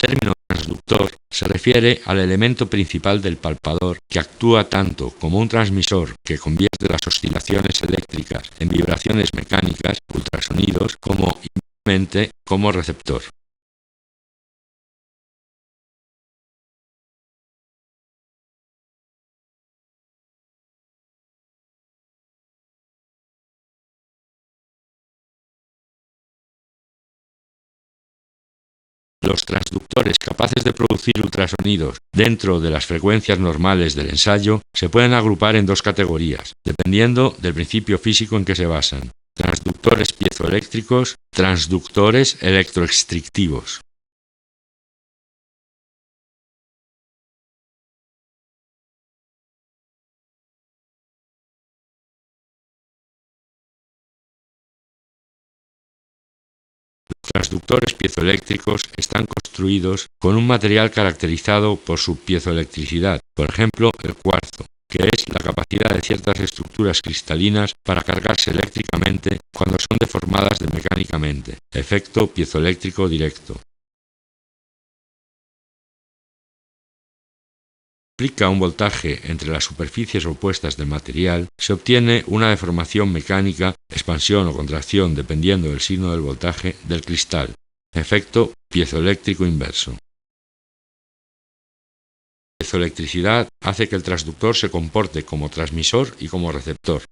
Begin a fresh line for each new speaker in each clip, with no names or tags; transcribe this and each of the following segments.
término transductor se refiere al elemento principal del palpador que actúa tanto como un transmisor que convierte las oscilaciones eléctricas en vibraciones mecánicas, ultrasonidos, como igualmente como receptor. Los transductores capaces de producir ultrasonidos dentro de las frecuencias normales del ensayo se pueden agrupar en dos categorías, dependiendo del principio físico en que se basan: transductores piezoeléctricos, transductores electroestrictivos. Los transductores piezoeléctricos están construidos con un material caracterizado por su piezoelectricidad, por ejemplo, el cuarzo, que es la capacidad de ciertas estructuras cristalinas para cargarse eléctricamente cuando son deformadas mecánicamente, efecto piezoeléctrico directo. Aplica un voltaje entre las superficies opuestas del material, se obtiene una deformación mecánica, expansión o contracción dependiendo del signo del voltaje del cristal, efecto piezoeléctrico inverso. La piezoelectricidad hace que el transductor se comporte como transmisor y como receptor.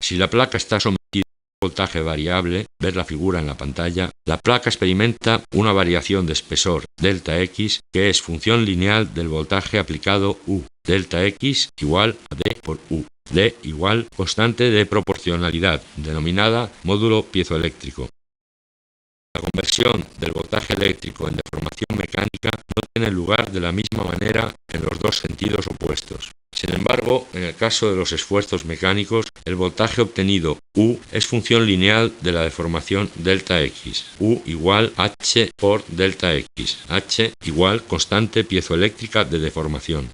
Si la placa está sometida a un voltaje variable, ver la figura en la pantalla, la placa experimenta una variación de espesor delta X que es función lineal del voltaje aplicado U. Delta X igual a D por U. D igual constante de proporcionalidad, denominada módulo piezoeléctrico. La conversión del voltaje eléctrico en deformación mecánica no tiene lugar de la misma manera en los dos sentidos opuestos. Sin embargo, en el caso de los esfuerzos mecánicos, el voltaje obtenido U es función lineal de la deformación delta X. U igual H por delta X. H igual constante piezoeléctrica de deformación.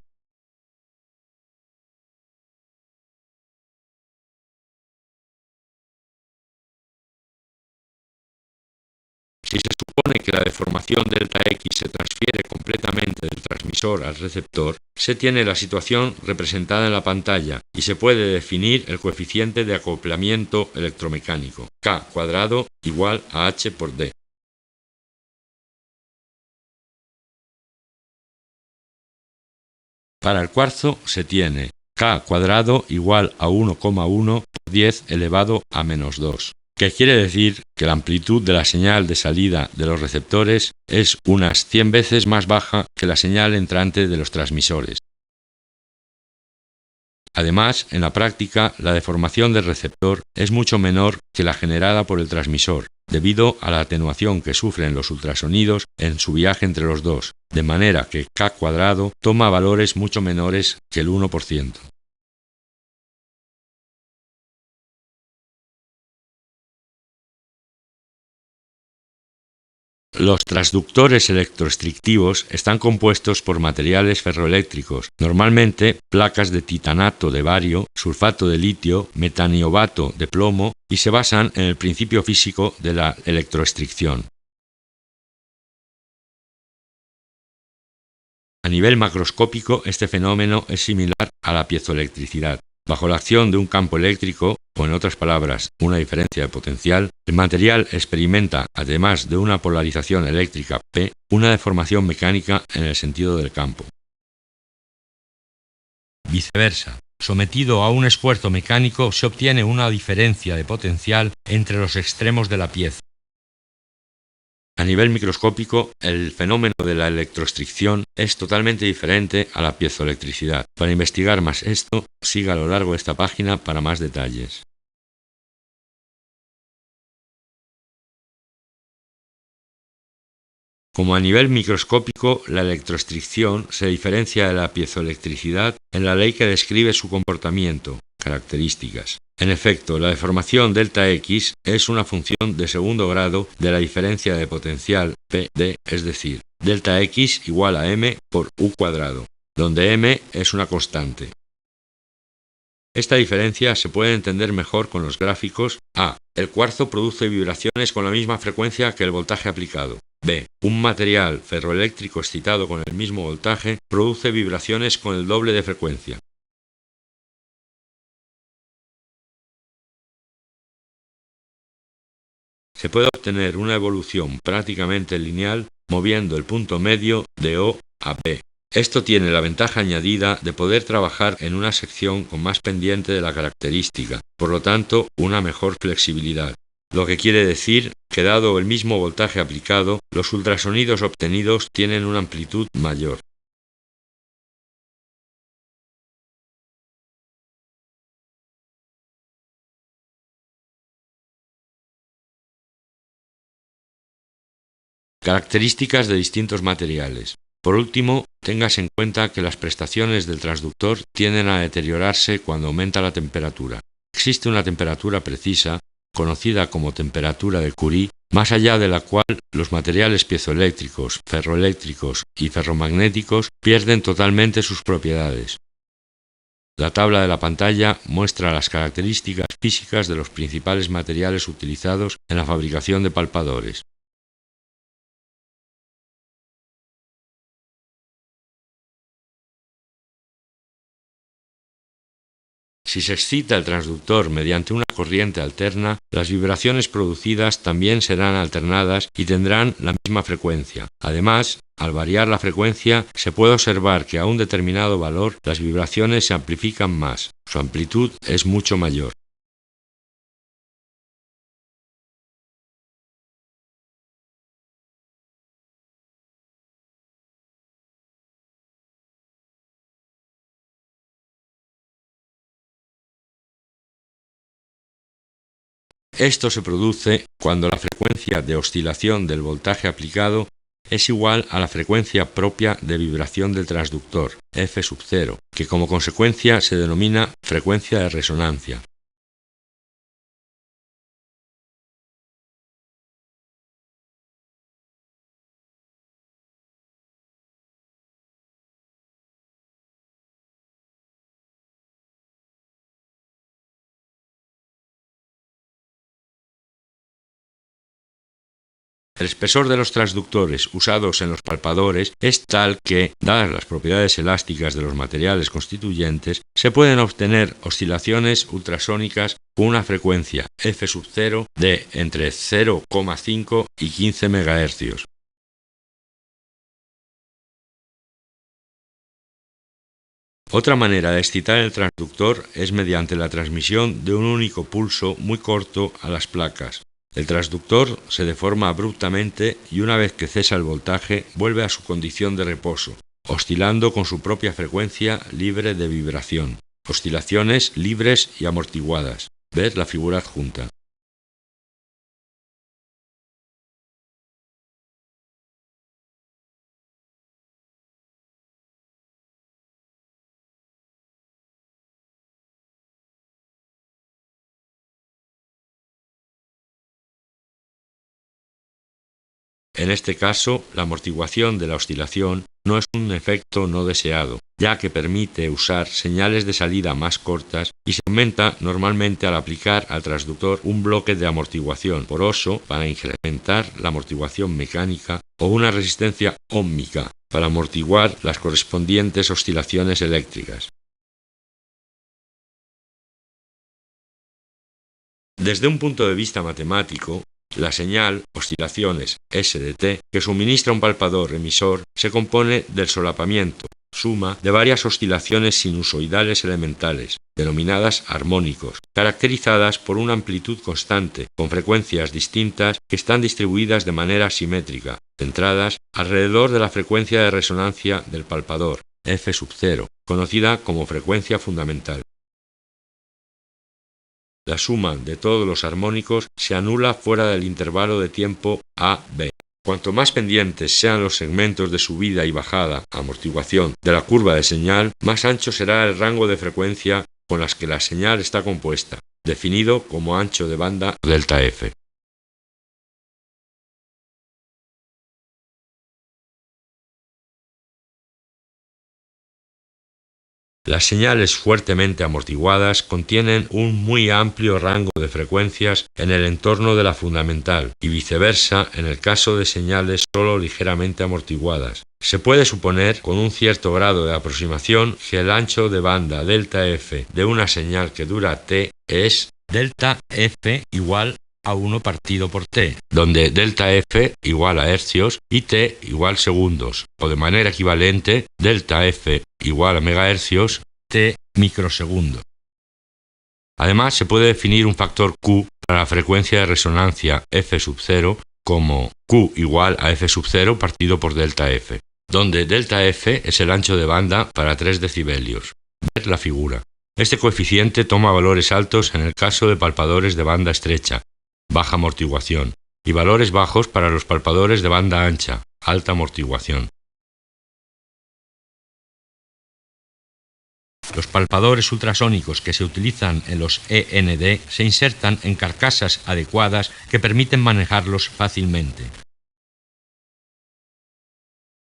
Si se supone que la deformación delta X se transfiere completamente del transmisor al receptor, se tiene la situación representada en la pantalla y se puede definir el coeficiente de acoplamiento electromecánico, K cuadrado igual a H por D. Para el cuarzo se tiene K cuadrado igual a 1,1 por 10 elevado a menos 2. Que quiere decir que la amplitud de la señal de salida de los receptores es unas 100 veces más baja que la señal entrante de los transmisores. Además, en la práctica, la deformación del receptor es mucho menor que la generada por el transmisor, debido a la atenuación que sufren los ultrasonidos en su viaje entre los dos, de manera que K cuadrado toma valores mucho menores que el 1%. Los transductores electroestrictivos están compuestos por materiales ferroeléctricos, normalmente placas de titanato de bario, sulfato de litio, metaniobato de plomo, y se basan en el principio físico de la electroestricción. A nivel macroscópico, este fenómeno es similar a la piezoelectricidad. Bajo la acción de un campo eléctrico, o en otras palabras, una diferencia de potencial, el material experimenta, además de una polarización eléctrica P, una deformación mecánica en el sentido del campo. Viceversa, sometido a un esfuerzo mecánico se obtiene una diferencia de potencial entre los extremos de la pieza. A nivel microscópico, el fenómeno de la electroestricción es totalmente diferente a la piezoelectricidad. Para investigar más esto, siga a lo largo de esta página para más detalles. Como a nivel microscópico, la electroestricción se diferencia de la piezoelectricidad en la ley que describe su comportamiento, características. En efecto, la deformación delta X es una función de segundo grado de la diferencia de potencial Pd, es decir, delta X igual a m por u cuadrado, donde m es una constante. Esta diferencia se puede entender mejor con los gráficos. A. El cuarzo produce vibraciones con la misma frecuencia que el voltaje aplicado. B. Un material ferroeléctrico excitado con el mismo voltaje produce vibraciones con el doble de frecuencia. Se puede obtener una evolución prácticamente lineal moviendo el punto medio de O a B. Esto tiene la ventaja añadida de poder trabajar en una sección con más pendiente de la característica, por lo tanto, una mejor flexibilidad. Lo que quiere decir que dado el mismo voltaje aplicado, los ultrasonidos obtenidos tienen una amplitud mayor. Características de distintos materiales. Por último, tengas en cuenta que las prestaciones del transductor tienden a deteriorarse cuando aumenta la temperatura. Existe una temperatura precisa, conocida como temperatura de Curie, más allá de la cual los materiales piezoeléctricos, ferroeléctricos y ferromagnéticos pierden totalmente sus propiedades. La tabla de la pantalla muestra las características físicas de los principales materiales utilizados en la fabricación de palpadores. Si se excita el transductor mediante una corriente alterna, las vibraciones producidas también serán alternadas y tendrán la misma frecuencia. Además, al variar la frecuencia, se puede observar que a un determinado valor las vibraciones se amplifican más, su amplitud es mucho mayor. Esto se produce cuando la frecuencia de oscilación del voltaje aplicado es igual a la frecuencia propia de vibración del transductor, F sub 0, que como consecuencia se denomina frecuencia de resonancia. El espesor de los transductores usados en los palpadores es tal que, dadas las propiedades elásticas de los materiales constituyentes, se pueden obtener oscilaciones ultrasónicas con una frecuencia F sub 0 de entre 0,5 y 15 MHz. Otra manera de excitar el transductor es mediante la transmisión de un único pulso muy corto a las placas. El transductor se deforma abruptamente y una vez que cesa el voltaje vuelve a su condición de reposo, oscilando con su propia frecuencia libre de vibración. Oscilaciones libres y amortiguadas. Ver la figura adjunta. En este caso, la amortiguación de la oscilación no es un efecto no deseado, ya que permite usar señales de salida más cortas y se aumenta normalmente al aplicar al transductor un bloque de amortiguación poroso para incrementar la amortiguación mecánica o una resistencia óhmica para amortiguar las correspondientes oscilaciones eléctricas. Desde un punto de vista matemático, la señal, oscilaciones S de t, que suministra un palpador emisor, se compone del solapamiento, suma, de varias oscilaciones sinusoidales elementales, denominadas armónicos, caracterizadas por una amplitud constante, con frecuencias distintas que están distribuidas de manera simétrica, centradas alrededor de la frecuencia de resonancia del palpador, F sub 0, conocida como frecuencia fundamental. La suma de todos los armónicos se anula fuera del intervalo de tiempo A-B. Cuanto más pendientes sean los segmentos de subida y bajada, amortiguación, de la curva de señal, más ancho será el rango de frecuencia con las que la señal está compuesta, definido como ancho de banda delta F. Las señales fuertemente amortiguadas contienen un muy amplio rango de frecuencias en el entorno de la fundamental y viceversa en el caso de señales solo ligeramente amortiguadas. Se puede suponer con un cierto grado de aproximación que el ancho de banda delta F de una señal que dura t es delta F igual a 1 partido por t, donde delta F igual a hercios y t igual segundos, o de manera equivalente delta F igual a megahercios, t microsegundos. Además, se puede definir un factor Q para la frecuencia de resonancia F sub 0 como Q igual a F sub 0 partido por delta F, donde delta F es el ancho de banda para 3 decibelios. Ver la figura. Este coeficiente toma valores altos en el caso de palpadores de banda estrecha, baja amortiguación, y valores bajos para los palpadores de banda ancha, alta amortiguación. Los palpadores ultrasónicos que se utilizan en los END se insertan en carcasas adecuadas que permiten manejarlos fácilmente.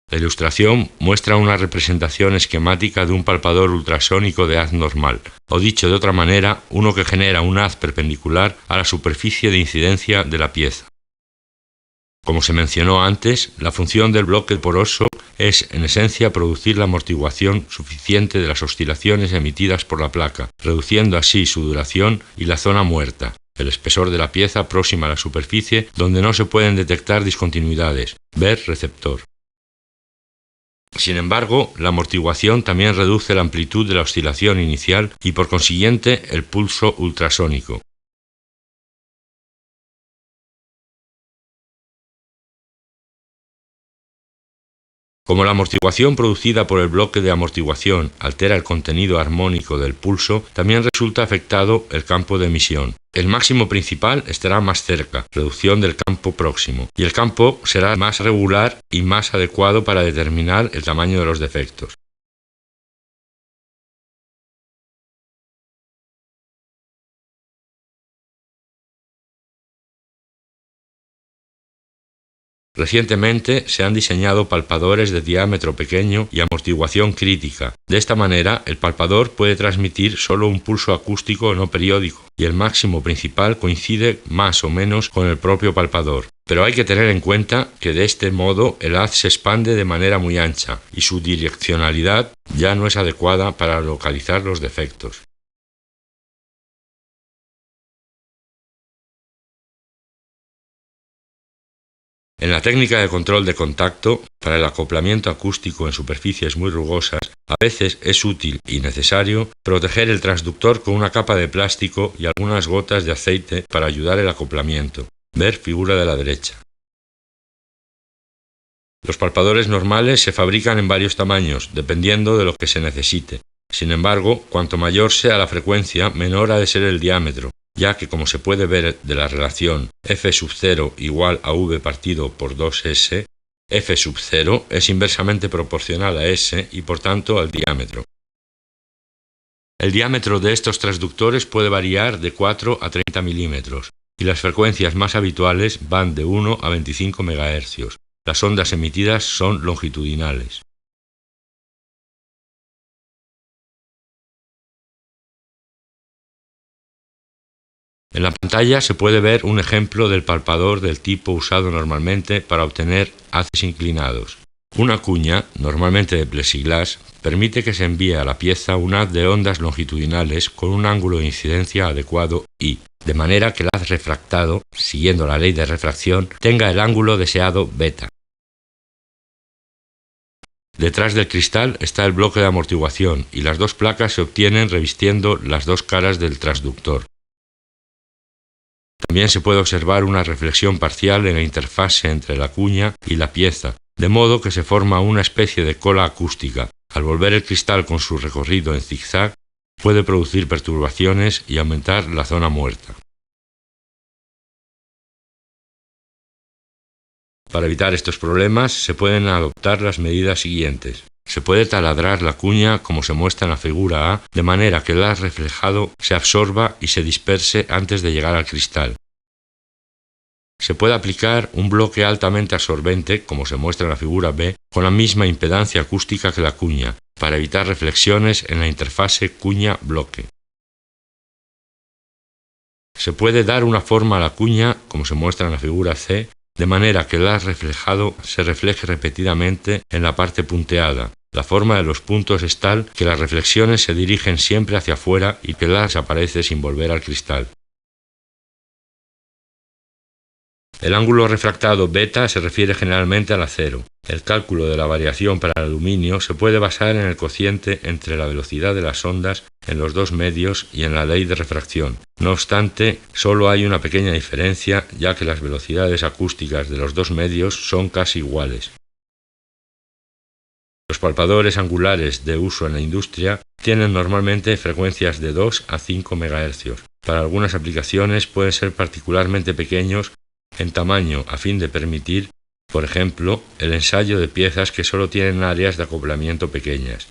La ilustración muestra una representación esquemática de un palpador ultrasónico de haz normal, o dicho de otra manera, uno que genera un haz perpendicular a la superficie de incidencia de la pieza. Como se mencionó antes, la función del bloque poroso es, en esencia, producir la amortiguación suficiente de las oscilaciones emitidas por la placa, reduciendo así su duración y la zona muerta, el espesor de la pieza próxima a la superficie donde no se pueden detectar discontinuidades, ver receptor. Sin embargo, la amortiguación también reduce la amplitud de la oscilación inicial y por consiguiente el pulso ultrasónico. Como la amortiguación producida por el bloque de amortiguación altera el contenido armónico del pulso, también resulta afectado el campo de emisión. El máximo principal estará más cerca, reducción del campo próximo, y el campo será más regular y más adecuado para determinar el tamaño de los defectos. Recientemente se han diseñado palpadores de diámetro pequeño y amortiguación crítica. De esta manera, el palpador puede transmitir solo un pulso acústico no periódico y el máximo principal coincide más o menos con el propio palpador. Pero hay que tener en cuenta que de este modo el haz se expande de manera muy ancha y su direccionalidad ya no es adecuada para localizar los defectos. En la técnica de control de contacto, para el acoplamiento acústico en superficies muy rugosas, a veces es útil y necesario proteger el transductor con una capa de plástico y algunas gotas de aceite para ayudar el acoplamiento. Ver figura de la derecha. Los palpadores normales se fabrican en varios tamaños, dependiendo de lo que se necesite. Sin embargo, cuanto mayor sea la frecuencia, menor ha de ser el diámetro, ya que, como se puede ver de la relación F sub 0 igual a V partido por 2S, F sub 0 es inversamente proporcional a S y por tanto al diámetro. El diámetro de estos transductores puede variar de 4 a 30 milímetros y las frecuencias más habituales van de 1 a 25 MHz. Las ondas emitidas son longitudinales. En la pantalla se puede ver un ejemplo del palpador del tipo usado normalmente para obtener haces inclinados. Una cuña, normalmente de plexiglas, permite que se envíe a la pieza un haz de ondas longitudinales con un ángulo de incidencia adecuado y, de manera que el haz refractado, siguiendo la ley de refracción, tenga el ángulo deseado beta. Detrás del cristal está el bloque de amortiguación y las dos placas se obtienen revistiendo las dos caras del transductor. También se puede observar una reflexión parcial en la interfase entre la cuña y la pieza, de modo que se forma una especie de cola acústica. Al volver el cristal con su recorrido en zigzag, puede producir perturbaciones y aumentar la zona muerta. Para evitar estos problemas se pueden adoptar las medidas siguientes. Se puede taladrar la cuña como se muestra en la figura A, de manera que el haz reflejado se absorba y se disperse antes de llegar al cristal. Se puede aplicar un bloque altamente absorbente, como se muestra en la figura B, con la misma impedancia acústica que la cuña, para evitar reflexiones en la interfase cuña-bloque. Se puede dar una forma a la cuña, como se muestra en la figura C, de manera que el haz reflejado se refleje repetidamente en la parte punteada. La forma de los puntos es tal que las reflexiones se dirigen siempre hacia afuera y que el haz aparece sin volver al cristal. El ángulo refractado beta se refiere generalmente al acero. El cálculo de la variación para el aluminio se puede basar en el cociente entre la velocidad de las ondas en los dos medios y en la ley de refracción. No obstante, solo hay una pequeña diferencia, ya que las velocidades acústicas de los dos medios son casi iguales. Los palpadores angulares de uso en la industria tienen normalmente frecuencias de 2 a 5 MHz. Para algunas aplicaciones pueden ser particularmente pequeños en tamaño a fin de permitir, por ejemplo, el ensayo de piezas que solo tienen áreas de acoplamiento pequeñas.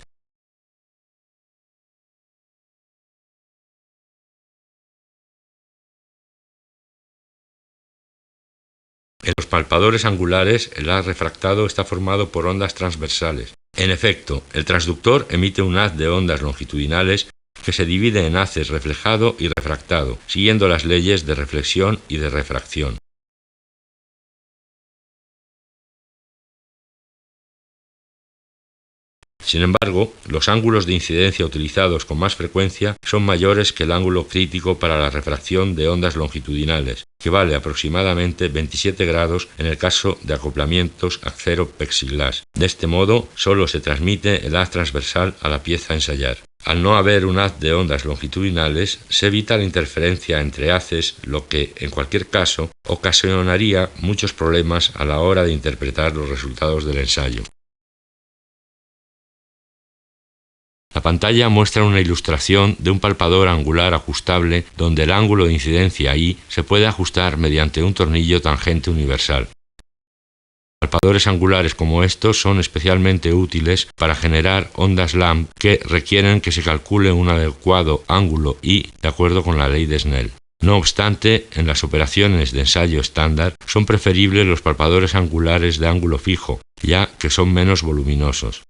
En los palpadores angulares, el haz refractado está formado por ondas transversales. En efecto, el transductor emite un haz de ondas longitudinales que se divide en haces reflejado y refractado, siguiendo las leyes de reflexión y de refracción. Sin embargo, los ángulos de incidencia utilizados con más frecuencia son mayores que el ángulo crítico para la refracción de ondas longitudinales, que vale aproximadamente 27 grados en el caso de acoplamientos acero-plexiglas. De este modo, solo se transmite el haz transversal a la pieza a ensayar. Al no haber un haz de ondas longitudinales, se evita la interferencia entre haces, lo que, en cualquier caso, ocasionaría muchos problemas a la hora de interpretar los resultados del ensayo. La pantalla muestra una ilustración de un palpador angular ajustable donde el ángulo de incidencia I se puede ajustar mediante un tornillo tangente universal. Palpadores angulares como estos son especialmente útiles para generar ondas Lamb que requieren que se calcule un adecuado ángulo I de acuerdo con la ley de Snell. No obstante, en las operaciones de ensayo estándar son preferibles los palpadores angulares de ángulo fijo, ya que son menos voluminosos.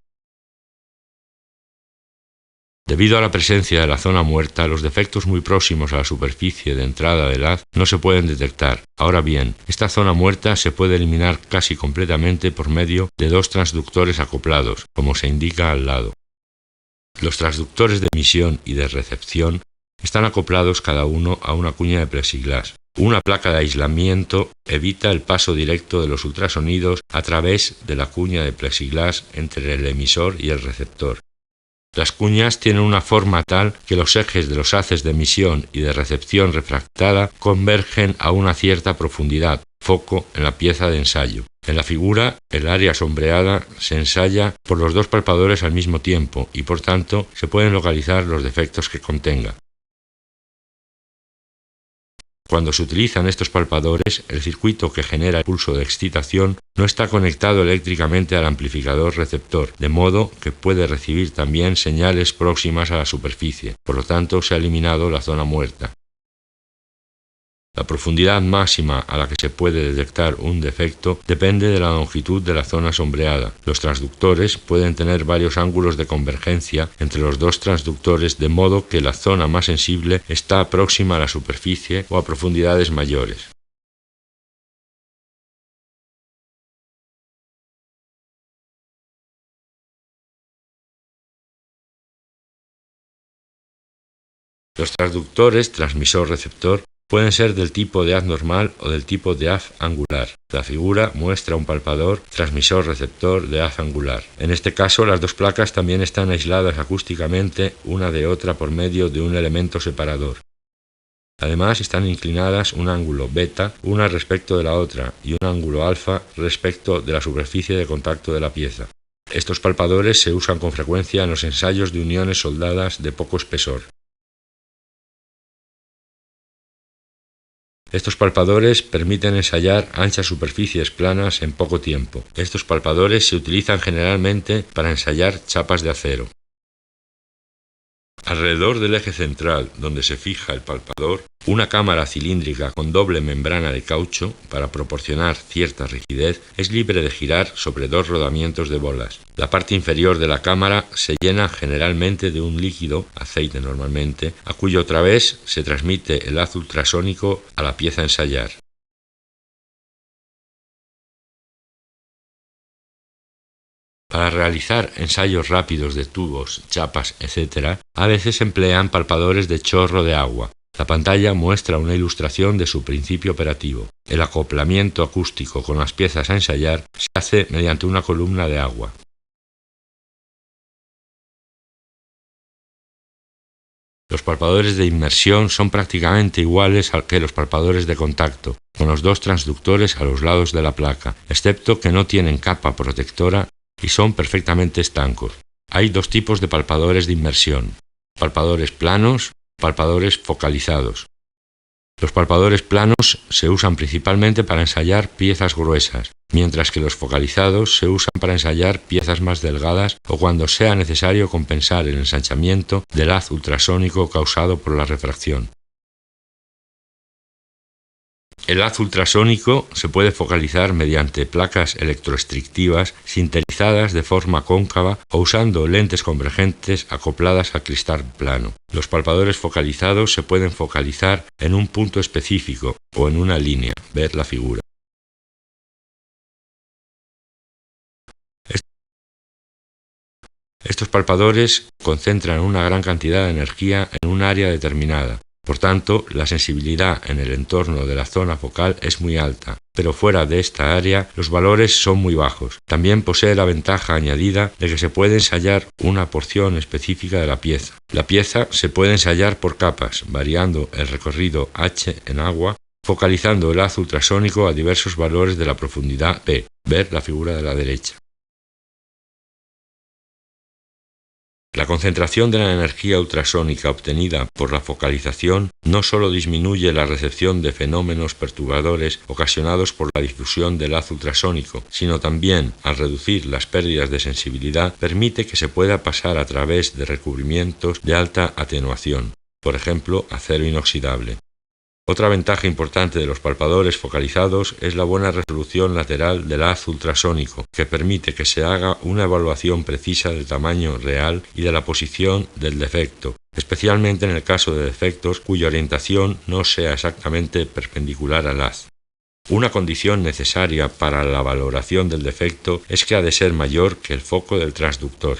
Debido a la presencia de la zona muerta, los defectos muy próximos a la superficie de entrada del haz no se pueden detectar. Ahora bien, esta zona muerta se puede eliminar casi completamente por medio de dos transductores acoplados, como se indica al lado. Los transductores de emisión y de recepción están acoplados cada uno a una cuña de plexiglas. Una placa de aislamiento evita el paso directo de los ultrasonidos a través de la cuña de plexiglas entre el emisor y el receptor. Las cuñas tienen una forma tal que los ejes de los haces de emisión y de recepción refractada convergen a una cierta profundidad, foco, en la pieza de ensayo. En la figura, el área sombreada se ensaya por los dos palpadores al mismo tiempo y, por tanto, se pueden localizar los defectos que contenga. Cuando se utilizan estos palpadores, el circuito que genera el pulso de excitación no está conectado eléctricamente al amplificador receptor, de modo que puede recibir también señales próximas a la superficie. Por lo tanto, se ha eliminado la zona muerta. La profundidad máxima a la que se puede detectar un defecto depende de la longitud de la zona sombreada. Los transductores pueden tener varios ángulos de convergencia entre los dos transductores, de modo que la zona más sensible está próxima a la superficie o a profundidades mayores. Los transductores transmisor-receptor pueden ser del tipo de haz normal o del tipo de haz angular. La figura muestra un palpador transmisor-receptor de haz angular. En este caso, las dos placas también están aisladas acústicamente una de otra por medio de un elemento separador. Además, están inclinadas un ángulo beta una respecto de la otra y un ángulo alfa respecto de la superficie de contacto de la pieza. Estos palpadores se usan con frecuencia en los ensayos de uniones soldadas de poco espesor. Estos palpadores permiten ensayar anchas superficies planas en poco tiempo. Estos palpadores se utilizan generalmente para ensayar chapas de acero. Alrededor del eje central, donde se fija el palpador, una cámara cilíndrica con doble membrana de caucho, para proporcionar cierta rigidez, es libre de girar sobre dos rodamientos de bolas. La parte inferior de la cámara se llena generalmente de un líquido, aceite normalmente, a cuyo través se transmite el haz ultrasónico a la pieza a ensayar. Para realizar ensayos rápidos de tubos, chapas, etc., a veces se emplean palpadores de chorro de agua. La pantalla muestra una ilustración de su principio operativo. El acoplamiento acústico con las piezas a ensayar se hace mediante una columna de agua. Los palpadores de inmersión son prácticamente iguales que los palpadores de contacto, con los dos transductores a los lados de la placa, excepto que no tienen capa protectora y son perfectamente estancos. Hay dos tipos de palpadores de inmersión: palpadores planos, palpadores focalizados. Los palpadores planos se usan principalmente para ensayar piezas gruesas, mientras que los focalizados se usan para ensayar piezas más delgadas o cuando sea necesario compensar el ensanchamiento del haz ultrasónico causado por la refracción. El haz ultrasónico se puede focalizar mediante placas electroestrictivas sintetizadas de forma cóncava o usando lentes convergentes acopladas al cristal plano. Los palpadores focalizados se pueden focalizar en un punto específico o en una línea, ver la figura. Estos palpadores concentran una gran cantidad de energía en un área determinada. Por tanto, la sensibilidad en el entorno de la zona focal es muy alta, pero fuera de esta área los valores son muy bajos. También posee la ventaja añadida de que se puede ensayar una porción específica de la pieza. La pieza se puede ensayar por capas, variando el recorrido H en agua, focalizando el haz ultrasónico a diversos valores de la profundidad P. Ver la figura de la derecha. La concentración de la energía ultrasónica obtenida por la focalización no solo disminuye la recepción de fenómenos perturbadores ocasionados por la difusión del haz ultrasónico, sino también, al reducir las pérdidas de sensibilidad, permite que se pueda pasar a través de recubrimientos de alta atenuación, por ejemplo, acero inoxidable. Otra ventaja importante de los palpadores focalizados es la buena resolución lateral del haz ultrasónico, que permite que se haga una evaluación precisa del tamaño real y de la posición del defecto, especialmente en el caso de defectos cuya orientación no sea exactamente perpendicular al haz. Una condición necesaria para la valoración del defecto es que ha de ser mayor que el foco del transductor.